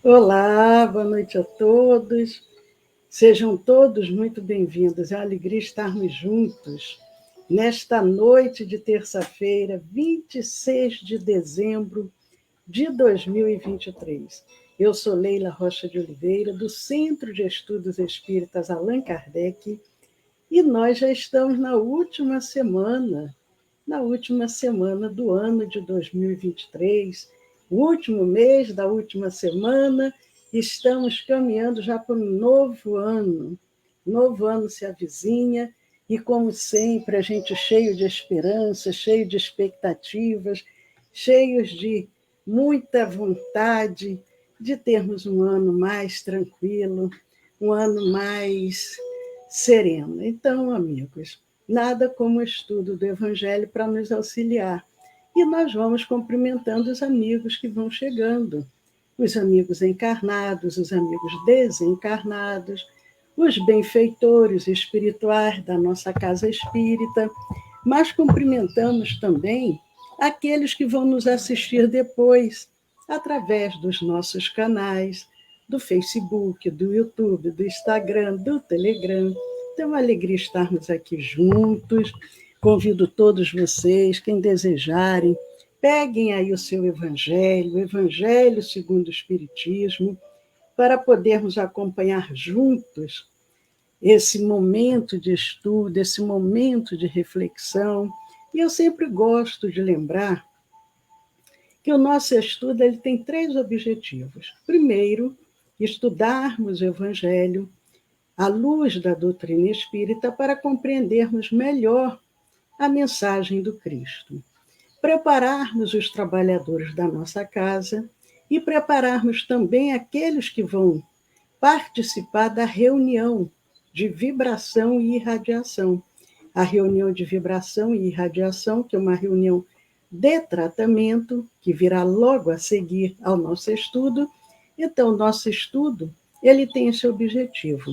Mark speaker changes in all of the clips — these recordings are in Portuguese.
Speaker 1: Olá, boa noite a todos. Sejam todos muito bem-vindos. É uma alegria estarmos juntos nesta noite de terça-feira, 26 de dezembro de 2023. Eu sou Leila Rocha de Oliveira, do Centro de Estudos Espíritas Allan Kardec, e nós já estamos na última semana do ano de 2023, o último mês da última semana. Estamos caminhando já para um novo ano. Novo ano se avizinha e, como sempre, a gente cheio de esperança, cheio de expectativas, cheios de muita vontade de termos um ano mais tranquilo, um ano mais sereno. Então, amigos, nada como o estudo do Evangelho para nos auxiliar. E nós vamos cumprimentando os amigos que vão chegando, os amigos encarnados, os amigos desencarnados, os benfeitores espirituais da nossa casa espírita, mas cumprimentamos também aqueles que vão nos assistir depois, através dos nossos canais, do Facebook, do YouTube, do Instagram, do Telegram. Então, é uma alegria estarmos aqui juntos. Convido todos vocês, quem desejarem, peguem aí o seu Evangelho, o Evangelho segundo o Espiritismo, para podermos acompanhar juntos esse momento de estudo, esse momento de reflexão. E eu sempre gosto de lembrar que o nosso estudo ele tem 3 objetivos. Primeiro, estudarmos o Evangelho à luz da doutrina espírita para compreendermos melhor a mensagem do Cristo. Prepararmos os trabalhadores da nossa casa e prepararmos também aqueles que vão participar da reunião de vibração e irradiação. A reunião de vibração e irradiação, que é uma reunião de tratamento, que virá logo a seguir ao nosso estudo. Então, nosso estudo ele tem esse objetivo: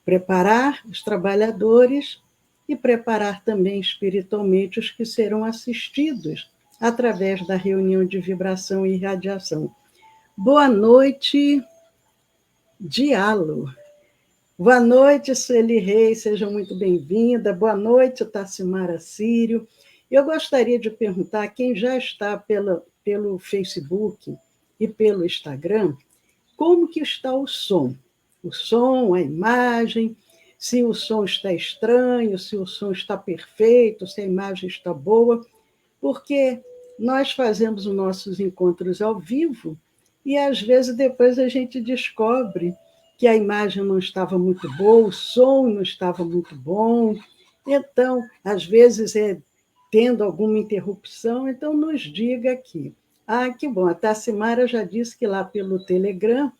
Speaker 1: preparar os trabalhadores e preparar também espiritualmente os que serão assistidos através da reunião de vibração e irradiação. Boa noite, Dialo. Boa noite, Sueli Reis, seja muito bem-vinda. Boa noite, Tassimara Sírio. Eu gostaria de perguntar a quem já está pelo Facebook e pelo Instagram, como que está o som? O som, a imagem, se o som está estranho, se o som está perfeito, se a imagem está boa, porque nós fazemos os nossos encontros ao vivo e, às vezes, depois a gente descobre que a imagem não estava muito boa, o som não estava muito bom. Então, às vezes, tendo alguma interrupção, então nos diga aqui. Ah, que bom, a Tassimara já disse que lá pelo Telegram,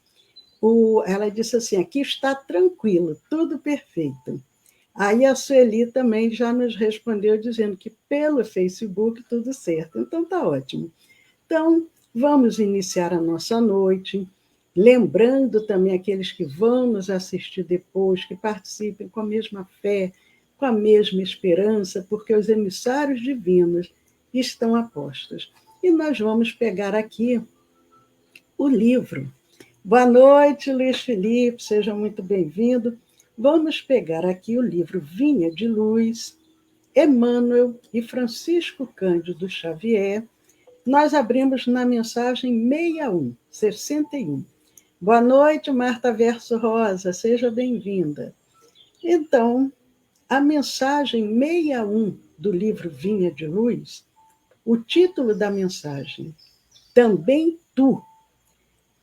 Speaker 1: ela disse assim, aqui está tranquilo, tudo perfeito. Aí a Sueli também já nos respondeu dizendo que pelo Facebook tudo certo. Então tá ótimo. Então, vamos iniciar a nossa noite, lembrando também aqueles que vão nos assistir depois, que participem com a mesma fé, com a mesma esperança, porque os emissários divinos estão a postos. E nós vamos pegar aqui o livro. Boa noite, Luiz Felipe, seja muito bem-vindo. Vamos pegar aqui o livro Vinha de Luz, Emmanuel e Francisco Cândido Xavier. Nós abrimos na mensagem 61. Boa noite, Marta Verso Rosa, seja bem-vinda. Então, a mensagem 61 do livro Vinha de Luz, o título da mensagem, Também Tu.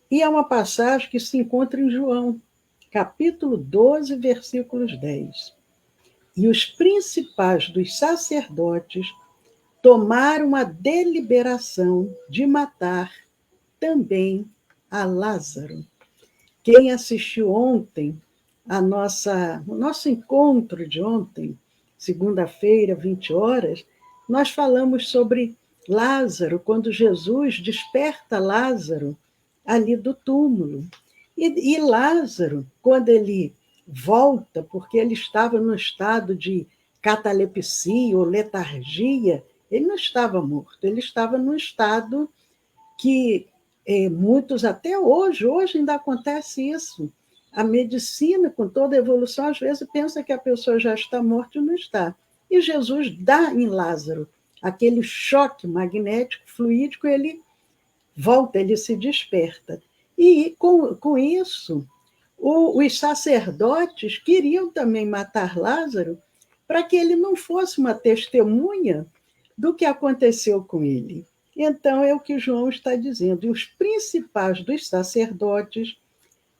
Speaker 1: E é uma passagem que se encontra em João, capítulo 12, versículos 10. E os principais dos sacerdotes tomaram a deliberação de matar também a Lázaro. Quem assistiu ontem o nosso encontro de ontem, segunda-feira, 20 horas, nós falamos sobre Lázaro, quando Jesus desperta Lázaro ali do túmulo. E Lázaro, quando ele volta, porque ele estava no estado de catalepsia ou letargia, ele não estava morto, ele estava num estado que Muitos até hoje ainda acontece isso. A medicina, com toda a evolução, às vezes pensa que a pessoa já está morta e não está. E Jesus dá em Lázaro aquele choque magnético, fluídico, ele volta, ele se desperta. E com isso, os sacerdotes queriam também matar Lázaro para que ele não fosse uma testemunha do que aconteceu com ele. Então, é o que João está dizendo. E os principais dos sacerdotes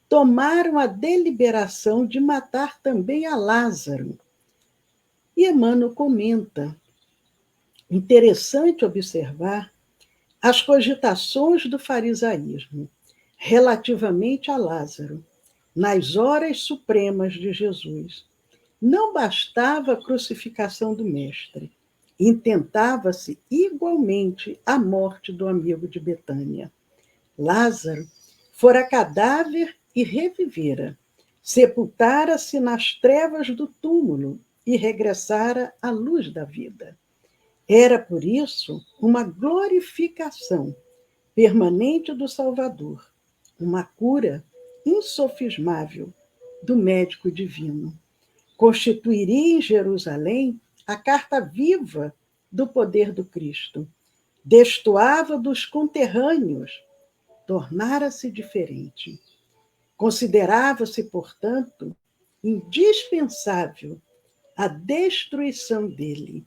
Speaker 1: tomaram a deliberação de matar também a Lázaro. E Emmanuel comenta, interessante observar as cogitações do farisaísmo relativamente a Lázaro, nas horas supremas de Jesus. Não bastava a crucificação do Mestre, intentava-se igualmente a morte do amigo de Betânia. Lázaro fora cadáver e revivera, sepultara-se nas trevas do túmulo e regressara à luz da vida. Era, por isso, uma glorificação permanente do Salvador, uma cura insofismável do médico divino. Constituiria em Jerusalém a carta viva do poder do Cristo. Destoava dos conterrâneos, tornara-se diferente. Considerava-se, portanto, indispensável a destruição dele.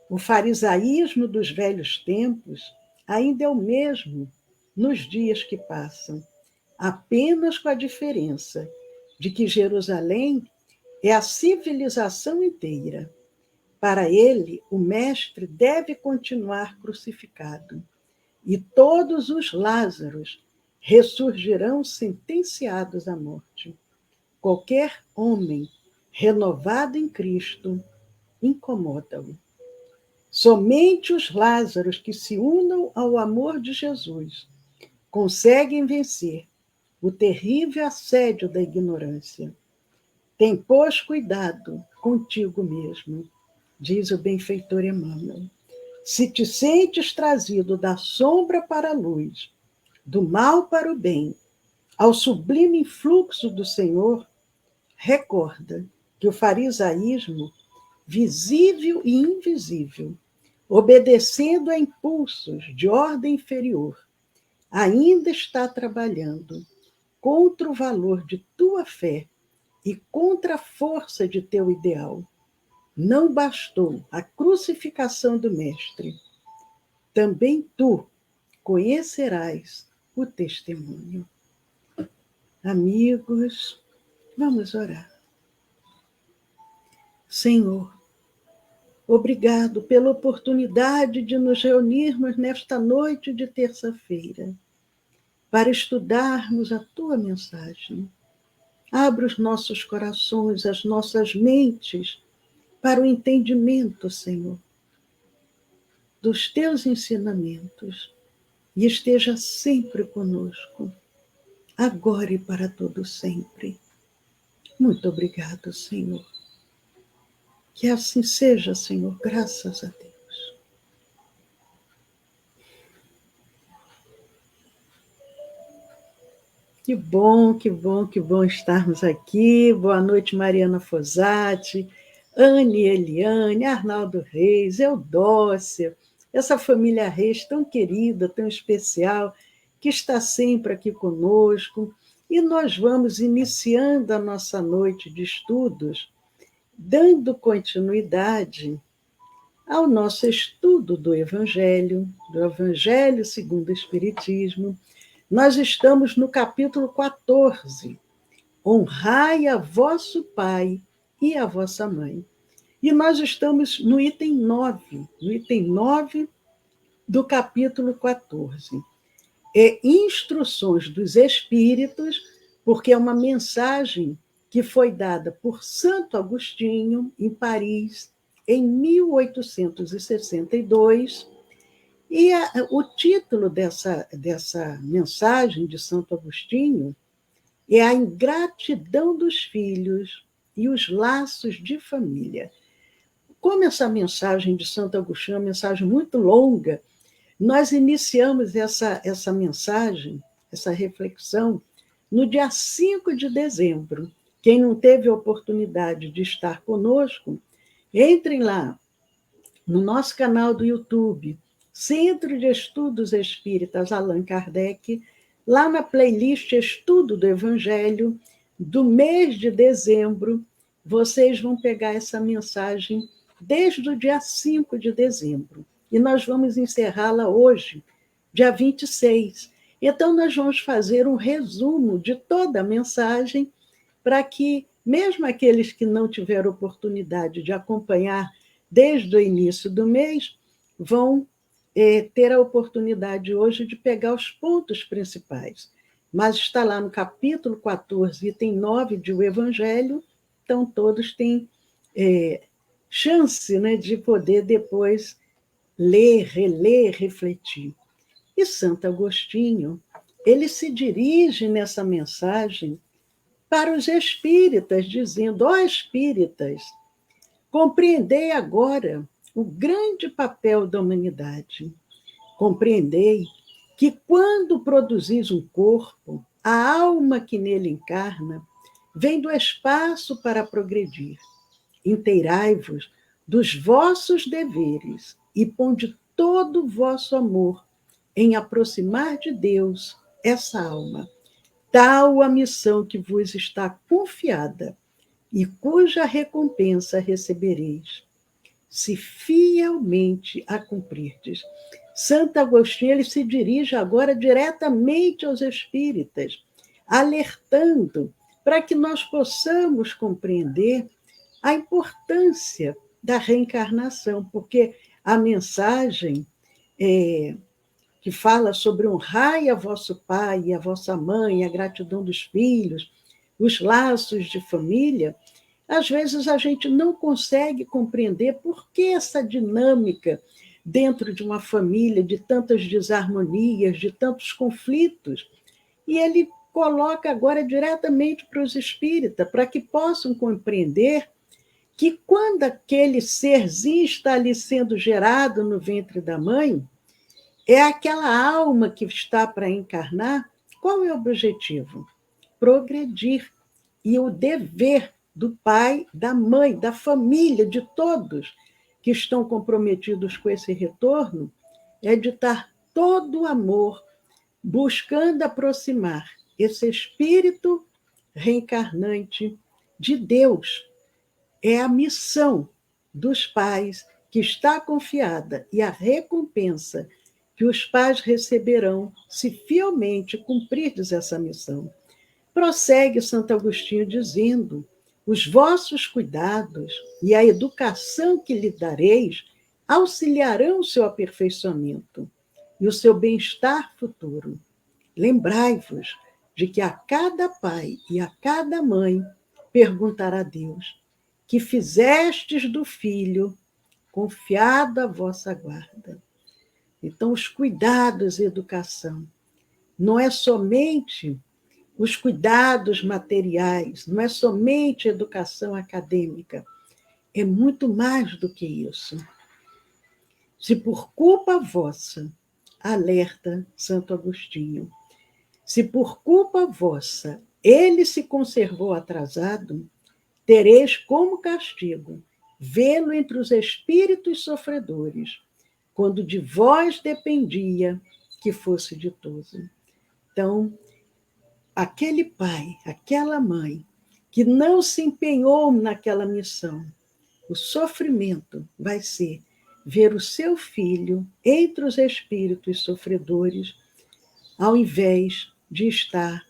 Speaker 1: O farisaísmo dos velhos tempos ainda é o mesmo nos dias que passam, apenas com a diferença de que Jerusalém é a civilização inteira. Para ele, o Mestre deve continuar crucificado, e todos os Lázaros ressurgirão sentenciados à morte. Qualquer homem renovado em Cristo incomoda-o. Somente os Lázaros que se unam ao amor de Jesus conseguem vencer o terrível assédio da ignorância. Tem, pois, cuidado contigo mesmo, diz o benfeitor Emmanuel. Se te sentes trazido da sombra para a luz, do mal para o bem, ao sublime influxo do Senhor, recorda que o farisaísmo, visível e invisível, obedecendo a impulsos de ordem inferior, ainda está trabalhando contra o valor de tua fé e contra a força de teu ideal. Não bastou a crucificação do Mestre. Também tu conhecerás o testemunho. Amigos, vamos orar. Senhor, obrigado pela oportunidade de nos reunirmos nesta noite de terça-feira para estudarmos a tua mensagem. Abra os nossos corações, as nossas mentes para o entendimento, Senhor, dos teus ensinamentos e esteja sempre conosco, agora e para todo sempre. Muito obrigado, Senhor. Que assim seja, Senhor, graças a Deus. Que bom, que bom, que bom estarmos aqui. Boa noite, Mariana Fosati, Anne Eliane, Arnaldo Reis, Eudócia, essa família Reis tão querida, tão especial, que está sempre aqui conosco. E nós vamos iniciando a nossa noite de estudos, dando continuidade ao nosso estudo do Evangelho segundo o Espiritismo. Nós estamos no capítulo 14, honrai a vosso pai e a vossa mãe. E nós estamos no item 9 do capítulo 14. É instruções dos espíritos, porque é uma mensagem que foi dada por Santo Agostinho, em Paris, em 1862, e o título dessa mensagem de Santo Agostinho é A Ingratidão dos Filhos e os Laços de Família. Como essa mensagem de Santo Agostinho é uma mensagem muito longa, Nós iniciamos essa mensagem, essa reflexão, no dia 5 de dezembro. Quem não teve a oportunidade de estar conosco, entrem lá no nosso canal do YouTube, Centro de Estudos Espíritas Allan Kardec, lá na playlist Estudo do Evangelho, do mês de dezembro, vocês vão pegar essa mensagem desde o dia 5 de dezembro. E nós vamos encerrá-la hoje, dia 26. Então, nós vamos fazer um resumo de toda a mensagem, para que, mesmo aqueles que não tiveram oportunidade de acompanhar desde o início do mês, vão ter a oportunidade hoje de pegar os pontos principais. Mas está lá no capítulo 14, item 9 de O Evangelho, então todos têm chance, né, de poder depois ler, reler, refletir. E Santo Agostinho, ele se dirige nessa mensagem para os espíritas, dizendo: ó espíritas, compreendei agora o grande papel da humanidade. Compreendei que, quando produzis um corpo, a alma que nele encarna vem do espaço para progredir. Inteirai-vos dos vossos deveres e ponde todo o vosso amor em aproximar de Deus essa alma. Tal a missão que vos está confiada e cuja recompensa recebereis, se fielmente a cumprirdes. Santo Agostinho, ele se dirige agora diretamente aos espíritas, alertando para que nós possamos compreender a importância da reencarnação, porque a mensagem que fala sobre honrai a vosso pai e a vossa mãe, a gratidão dos filhos, os laços de família, às vezes a gente não consegue compreender por que essa dinâmica dentro de uma família, de tantas desarmonias, de tantos conflitos. E ele coloca agora diretamente para os espíritas, para que possam compreender que, quando aquele serzinho está ali sendo gerado no ventre da mãe, é aquela alma que está para encarnar. Qual é o objetivo? Progredir. E o dever do pai, da mãe, da família, de todos que estão comprometidos com esse retorno, é de dar todo o amor, buscando aproximar esse espírito reencarnante de Deus. É a missão dos pais que está confiada, e a recompensa que os pais receberão se fielmente cumprirdes essa missão. Prossegue Santo Agostinho dizendo: os vossos cuidados e a educação que lhe dareis auxiliarão o seu aperfeiçoamento e o seu bem-estar futuro. Lembrai-vos de que a cada pai e a cada mãe perguntará Deus: que fizestes do filho confiado à vossa guarda. Então, os cuidados e educação não é somente os cuidados materiais, não é somente educação acadêmica, é muito mais do que isso. Se por culpa vossa, alerta Santo Agostinho, se por culpa vossa ele se conservou atrasado, tereis como castigo vê-lo entre os espíritos sofredores, quando de vós dependia que fosse ditoso. Então, aquele pai, aquela mãe, que não se empenhou naquela missão, o sofrimento vai ser ver o seu filho entre os espíritos sofredores, ao invés de estar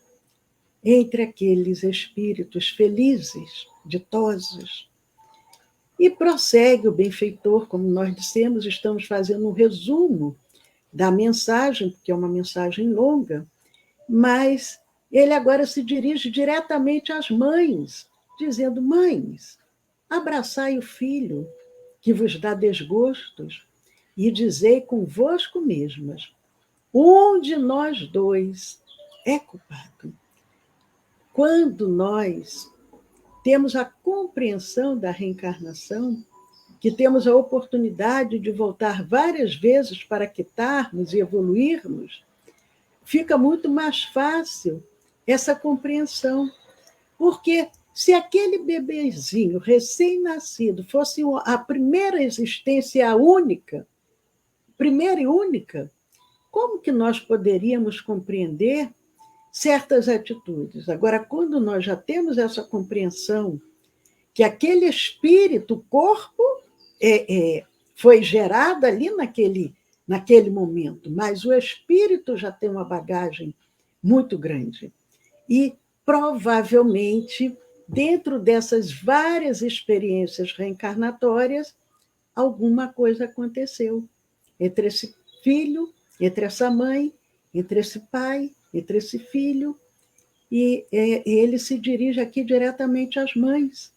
Speaker 1: entre aqueles espíritos felizes, ditosos. E prossegue o benfeitor, como nós dissemos, estamos fazendo um resumo da mensagem, porque é uma mensagem longa, mas ele agora se dirige diretamente às mães, dizendo: mães, abraçai o filho que vos dá desgostos e dizei convosco mesmas: um de nós dois é culpado. Quando nós temos a compreensão da reencarnação, que temos a oportunidade de voltar várias vezes para quitarmos e evoluirmos, fica muito mais fácil essa compreensão. Porque se aquele bebezinho recém-nascido fosse a primeira existência, a única, primeira e única, como que nós poderíamos compreender certas atitudes? Agora, quando nós já temos essa compreensão que aquele espírito, o corpo, foi gerado ali naquele momento, mas o espírito já tem uma bagagem muito grande. E, provavelmente, dentro dessas várias experiências reencarnatórias, alguma coisa aconteceu entre esse filho, entre essa mãe, entre esse pai, entre esse filho, e ele se dirige aqui diretamente às mães.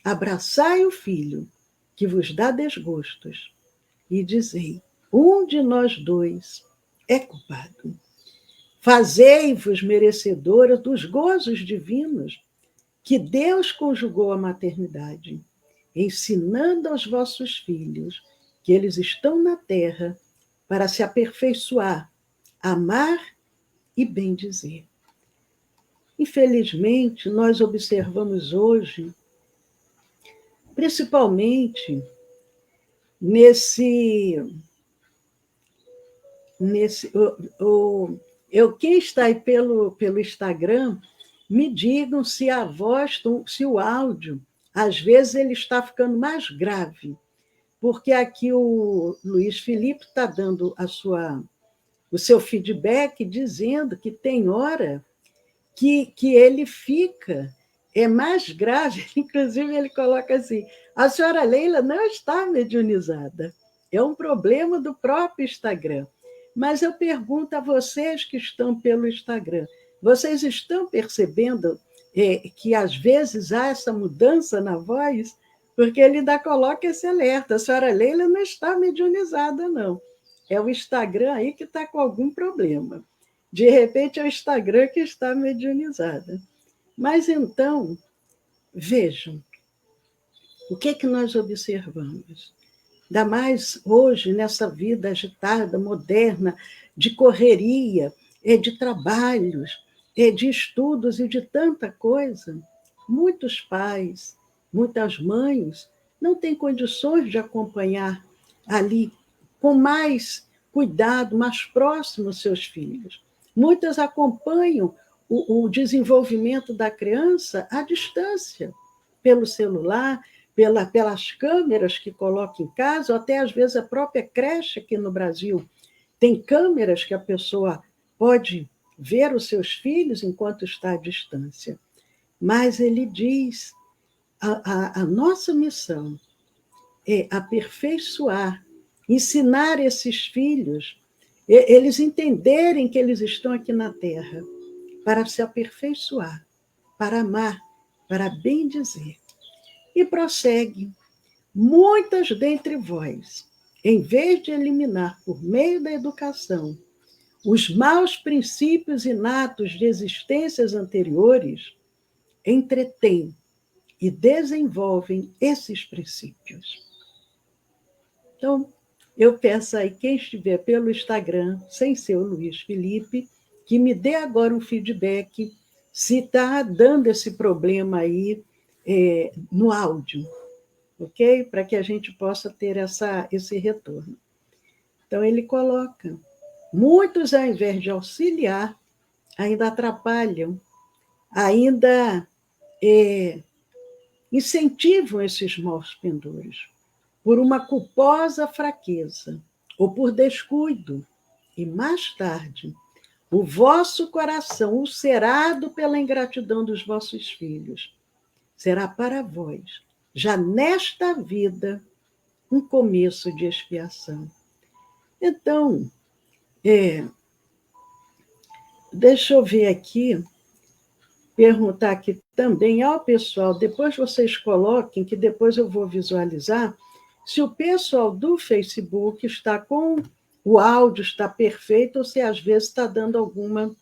Speaker 1: Abraçai o filho, que vos dá desgostos, e dizei, um de nós dois é culpado. Fazei-vos merecedora dos gozos divinos que Deus conjugou à maternidade, ensinando aos vossos filhos que eles estão na terra para se aperfeiçoar, amar e bendizer. Infelizmente, nós observamos hoje, principalmente quem está aí pelo Instagram, me digam se a voz, se o áudio, às vezes ele está ficando mais grave, porque aqui o Luiz Felipe está dando o seu feedback, dizendo que tem hora que ele fica mais grave, inclusive ele coloca assim, a senhora Leila não está mediunizada, é um problema do próprio Instagram. Mas eu pergunto a vocês que estão pelo Instagram, vocês estão percebendo que às vezes há essa mudança na voz? Porque ele ainda coloca esse alerta, a senhora Leila não está mediunizada, não. É o Instagram aí que está com algum problema. De repente é o Instagram que está mediunizada. Mas então, vejam, o que nós observamos? Ainda mais hoje, nessa vida agitada, moderna, de correria, de trabalhos, de estudos e de tanta coisa, muitos pais, muitas mães não têm condições de acompanhar ali com mais cuidado, mais próximo os seus filhos. Muitas acompanham o desenvolvimento da criança à distância, pelo celular, pelas câmeras que colocam em casa, ou até às vezes a própria creche aqui no Brasil tem câmeras que a pessoa pode ver os seus filhos enquanto está à distância. Mas ele diz, a nossa missão é aperfeiçoar, ensinar esses filhos, eles entenderem que eles estão aqui na Terra para se aperfeiçoar, para amar, para bendizer. E prossegue. Muitas dentre vós, em vez de eliminar por meio da educação os maus princípios inatos de existências anteriores, entretêm e desenvolvem esses princípios. Então, eu peço aí, quem estiver pelo Instagram, sem ser o Luiz Felipe, que me dê agora um feedback se está dando esse problema aí no áudio, ok? Para que a gente possa ter esse retorno. Então, ele coloca, muitos, ao invés de auxiliar, ainda atrapalham, ainda incentivam esses maus pendores, por uma culposa fraqueza, ou por descuido, e mais tarde, o vosso coração, ulcerado pela ingratidão dos vossos filhos, será para vós, já nesta vida, um começo de expiação. Então, deixa eu ver aqui, perguntar aqui também ao pessoal, depois vocês coloquem, que depois eu vou visualizar, se o pessoal do Facebook está com o áudio, está perfeito, ou se às vezes está dando alguma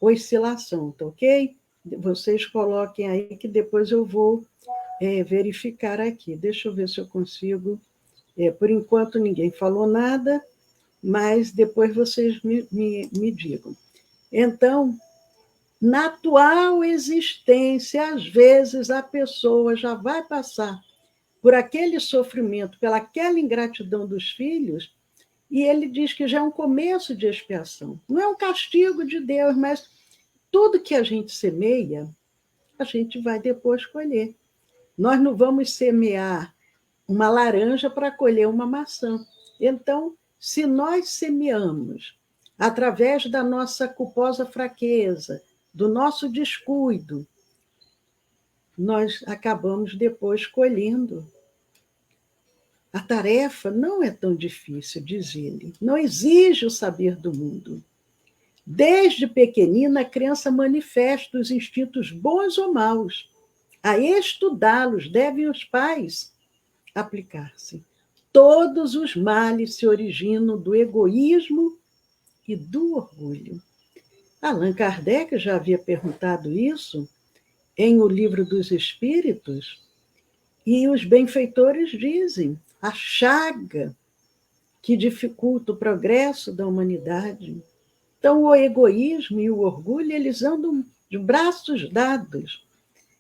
Speaker 1: oscilação, tá ok? Vocês coloquem aí que depois eu vou verificar aqui. Deixa eu ver se eu consigo. Por enquanto, ninguém falou nada, mas depois vocês me digam. Então, na atual existência, às vezes a pessoa já vai passar por aquele sofrimento, pelaquela ingratidão dos filhos, e ele diz que já é um começo de expiação. Não é um castigo de Deus, mas tudo que a gente semeia, a gente vai depois colher. Nós não vamos semear uma laranja para colher uma maçã. Então, se nós semeamos através da nossa culposa fraqueza, do nosso descuido, nós acabamos depois colhendo. A tarefa não é tão difícil, diz ele. Não exige o saber do mundo. Desde pequenina, a criança manifesta os instintos bons ou maus. A estudá-los devem os pais aplicar-se. Todos os males se originam do egoísmo e do orgulho. Allan Kardec já havia perguntado isso em O Livro dos Espíritos, e os benfeitores dizem: a chaga que dificulta o progresso da humanidade. Então, o egoísmo e o orgulho, eles andam de braços dados.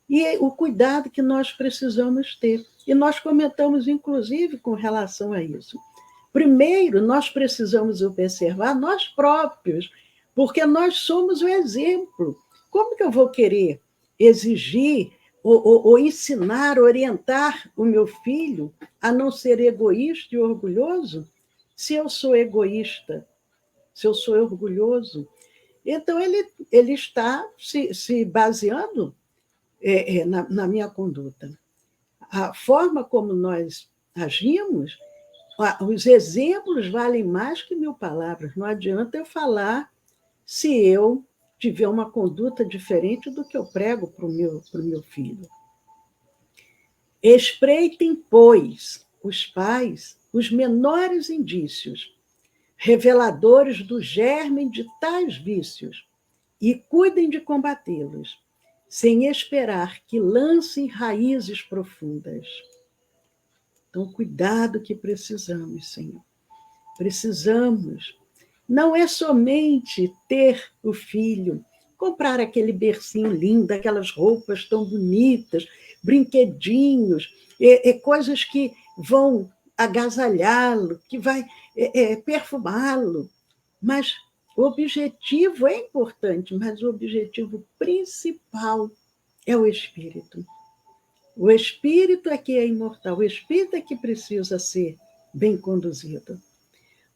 Speaker 1: E o cuidado que nós precisamos ter. E nós comentamos, inclusive, com relação a isso. Primeiro, nós precisamos observar nós próprios, porque nós somos o exemplo. Como que eu vou querer exigir ou ensinar, orientar o meu filho a não ser egoísta e orgulhoso, se eu sou egoísta, se eu sou orgulhoso? Então, ele está se baseando na minha conduta. A forma como nós agimos, os exemplos valem mais que 1000 palavras. Não adianta eu falar se eu tiver uma conduta diferente do que eu prego para o meu filho. Espreitem, pois, os pais, os menores indícios, reveladores do germe de tais vícios, e cuidem de combatê-los, sem esperar que lancem raízes profundas. Então, cuidado que precisamos, Senhor. Precisamos. Não é somente ter o filho, comprar aquele bercinho lindo, aquelas roupas tão bonitas, brinquedinhos, coisas que vão agasalhá-lo, que vai perfumá-lo. Mas o objetivo é importante, mas o objetivo principal é o espírito. O espírito é que é imortal, o espírito é que precisa ser bem conduzido.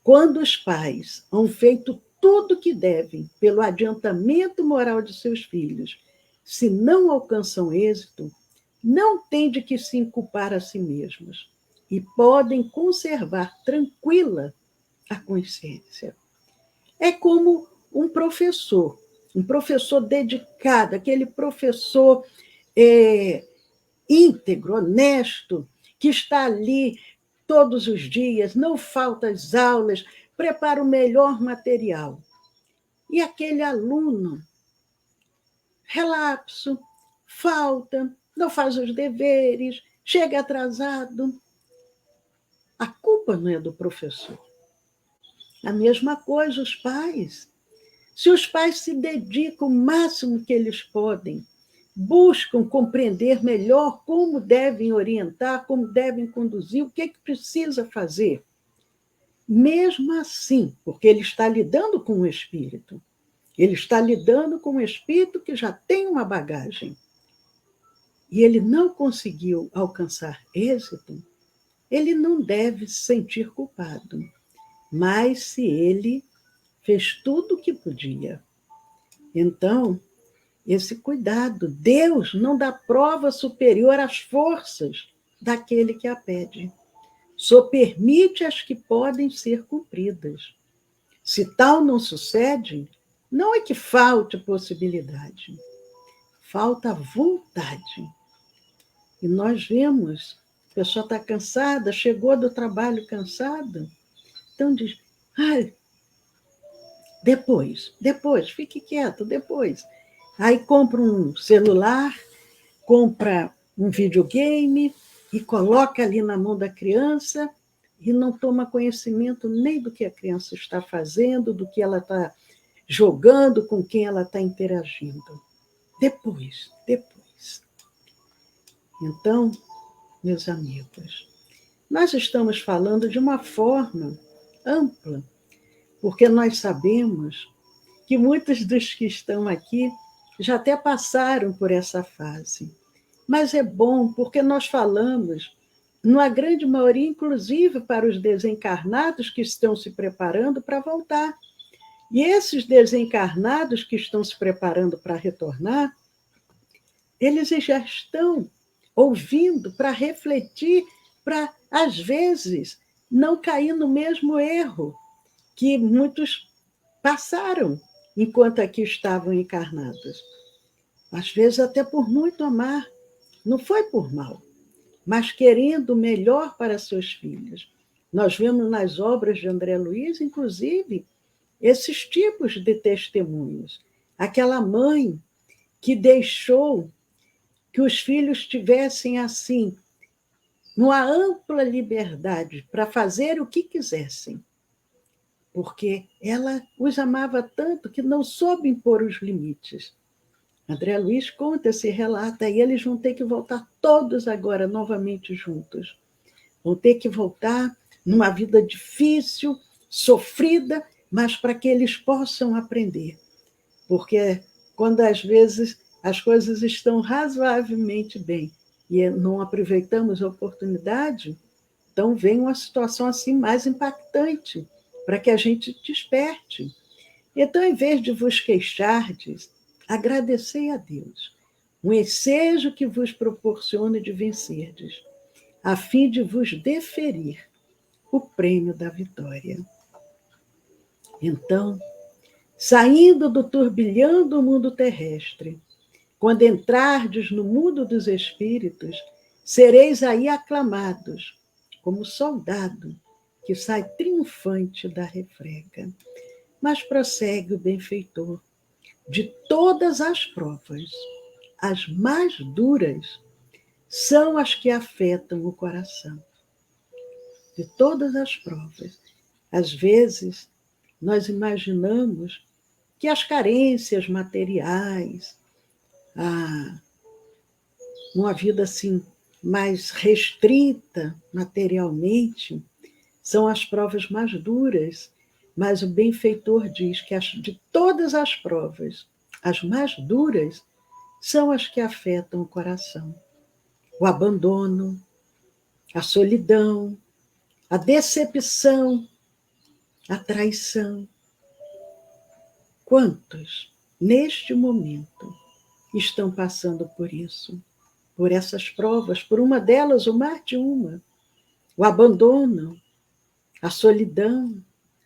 Speaker 1: Quando os pais hão feito tudo o que devem pelo adiantamento moral de seus filhos, se não alcançam êxito, não têm de que se inculpar a si mesmos e podem conservar tranquila a consciência. É como um professor dedicado, aquele professor íntegro, honesto, que está ali todos os dias, não falta às aulas, prepara o melhor material. E aquele aluno, relapso, falta, não faz os deveres, chega atrasado. A culpa não é do professor. A mesma coisa os pais. Se os pais se dedicam o máximo que eles podem, buscam compreender melhor como devem orientar, como devem conduzir, o que precisa fazer. Mesmo assim, porque ele está lidando com o espírito, ele está lidando com um espírito que já tem uma bagagem, e ele não conseguiu alcançar êxito, ele não deve se sentir culpado. Mas se ele fez tudo o que podia. Então, esse cuidado. Deus não dá prova superior às forças daquele que a pede. Só permite as que podem ser cumpridas. Se tal não sucede, não é que falte possibilidade, falta vontade. E nós vemos, a pessoa está cansada, chegou do trabalho cansada, então diz, depois, fique quieto, depois. Aí compra um celular, compra um videogame e coloca ali na mão da criança e não toma conhecimento nem do que a criança está fazendo, do que ela está jogando, com quem ela está interagindo. Depois. Então, meus amigos, nós estamos falando de uma forma ampla, porque nós sabemos que muitos dos que estão aqui já até passaram por essa fase. Mas é bom porque nós falamos, numa grande maioria, inclusive para os desencarnados que estão se preparando para voltar. E esses desencarnados que estão se preparando para retornar, eles já estão ouvindo para refletir, para, às vezes, não cair no mesmo erro que muitos passaram enquanto aqui estavam encarnados. Às vezes até por muito amar. Não foi por mal, mas querendo o melhor para seus filhos. Nós vemos nas obras de André Luiz, inclusive, esses tipos de testemunhos. Aquela mãe que deixou que os filhos tivessem assim, uma ampla liberdade para fazer o que quisessem, porque ela os amava tanto que não soube impor os limites. André Luiz conta esse relato, e eles vão ter que voltar todos agora novamente juntos. Vão ter que voltar numa vida difícil, sofrida, mas para que eles possam aprender. Porque quando às vezes as coisas estão razoavelmente bem e não aproveitamos a oportunidade, então vem uma situação assim mais impactante para que a gente desperte. Então, em vez de vos queixardes, agradecei a Deus, um ensejo que vos proporciona de vencerdes, a fim de vos deferir o prêmio da vitória. Então, saindo do turbilhão do mundo terrestre, quando entrardes no mundo dos espíritos, sereis aí aclamados, como soldado que sai triunfante da refrega. Mas prossegue o benfeitor, de todas as provas, as mais duras são as que afetam o coração. De todas as provas. Às vezes, nós imaginamos que as carências materiais, uma vida assim mais restrita materialmente, são as provas mais duras, mas o benfeitor diz que de todas as provas, as mais duras são as que afetam o coração. O abandono, a solidão, a decepção, a traição. Quantos, neste momento, estão passando por isso? Por essas provas, por uma delas, ou mais de uma. O abandono, a solidão,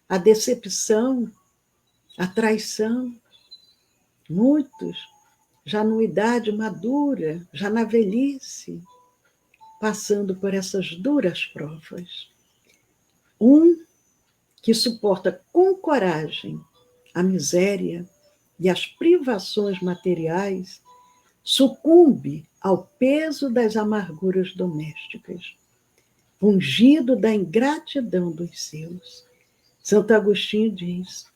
Speaker 1: a decepção, a traição. Muitos, já numa idade madura, já na velhice, passando por essas duras provas. Um que suporta com coragem a miséria e as privações materiais, sucumbe ao peso das amarguras domésticas, pungido da ingratidão dos seus. Santo Agostinho diz: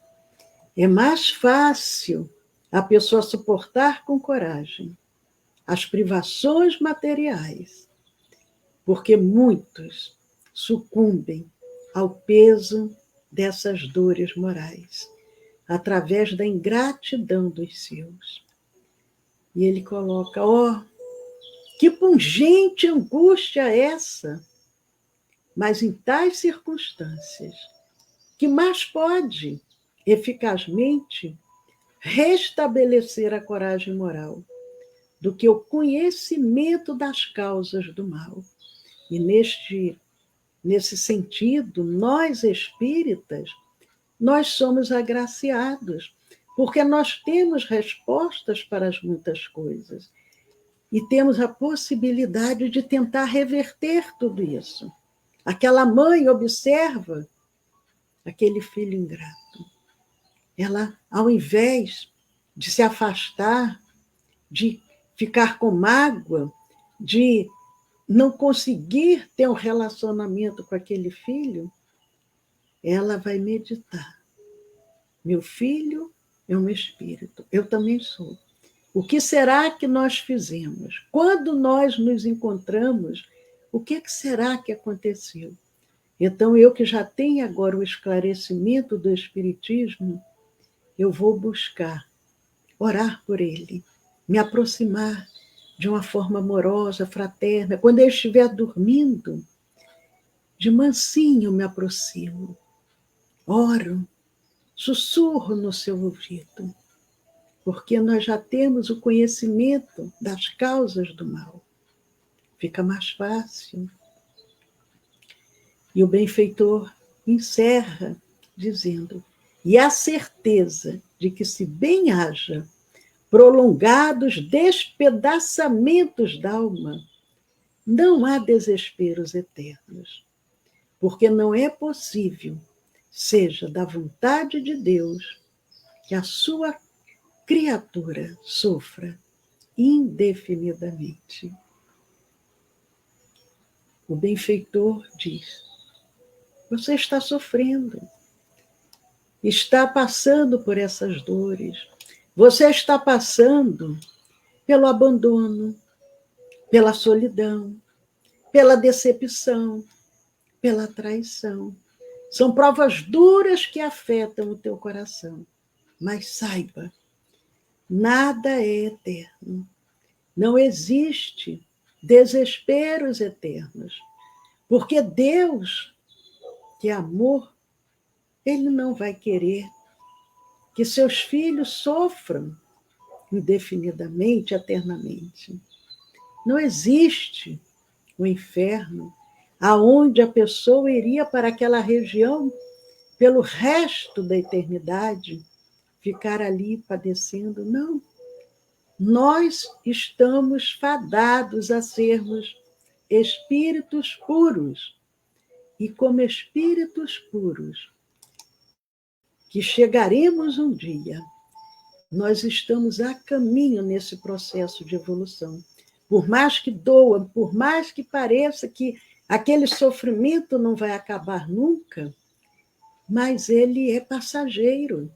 Speaker 1: é mais fácil a pessoa suportar com coragem as privações materiais, porque muitos sucumbem ao peso dessas dores morais, através da ingratidão dos seus. E ele coloca: que pungente angústia essa! Mas em tais circunstâncias, que mais pode eficazmente restabelecer a coragem moral do que o conhecimento das causas do mal. E nesse sentido, nós espíritas, nós somos agraciados, porque nós temos respostas para as muitas coisas e temos a possibilidade de tentar reverter tudo isso. Aquela mãe observa aquele filho ingrato. Ela, ao invés de se afastar, de ficar com mágoa, de não conseguir ter um relacionamento com aquele filho, ela vai meditar. Meu filho é um espírito, eu também sou. O que será que nós fizemos? Quando nós nos encontramos, o que será que aconteceu? Então, eu que já tenho agora o esclarecimento do Espiritismo, eu vou buscar, orar por ele, me aproximar de uma forma amorosa, fraterna. Quando ele estiver dormindo, de mansinho me aproximo, oro, sussurro no seu ouvido, porque nós já temos o conhecimento das causas do mal. Fica mais fácil. E o benfeitor encerra dizendo: e a certeza de que, se bem haja prolongados despedaçamentos da alma, não há desesperos eternos, porque não é possível, seja da vontade de Deus, que a sua criatura sofra indefinidamente. O benfeitor diz: você está sofrendo, está passando por essas dores, você está passando pelo abandono, pela solidão, pela decepção, pela traição. São provas duras que afetam o teu coração. Mas saiba, nada é eterno. Não existe desesperos eternos. Porque Deus, que é amor, ele não vai querer que seus filhos sofram indefinidamente, eternamente. Não existe o inferno, aonde a pessoa iria para aquela região pelo resto da eternidade, ficar ali padecendo. Não. Nós estamos fadados a sermos espíritos puros. E como espíritos puros, que chegaremos um dia, nós estamos a caminho nesse processo de evolução. Por mais que doa, por mais que pareça que aquele sofrimento não vai acabar nunca, mas ele é passageiro.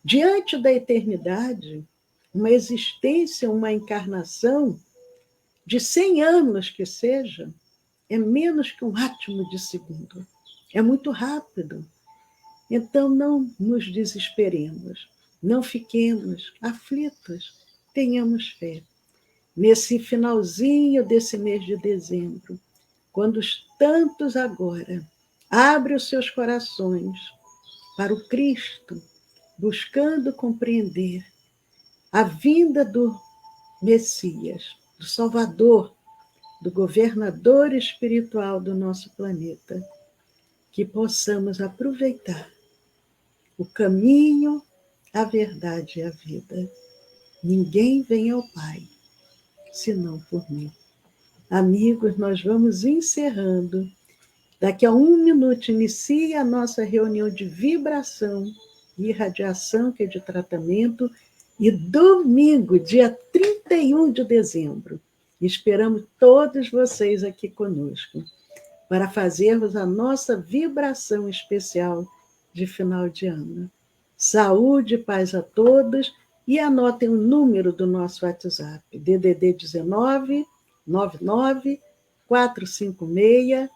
Speaker 1: Diante da eternidade, uma existência, uma encarnação de 100 anos que seja, é menos que um átimo de segundo. É muito rápido. Então, não nos desesperemos, não fiquemos aflitos, tenhamos fé. Nesse finalzinho desse mês de dezembro, quando os tantos agora abrem os seus corações para o Cristo, buscando compreender a vinda do Messias, do Salvador, do governador espiritual do nosso planeta, que possamos aproveitar o caminho, a verdade e a vida. Ninguém vem ao Pai senão por mim. Amigos, nós vamos encerrando. Daqui a 1 minuto inicia a nossa reunião de vibração e irradiação, que é de tratamento, e domingo, dia 31 de dezembro, esperamos todos vocês aqui conosco para fazermos a nossa vibração especial de final de ano. Saúde e paz a todos, e anotem o número do nosso WhatsApp, DDD 19 99 456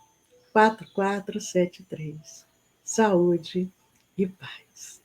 Speaker 1: 4473. Saúde e paz.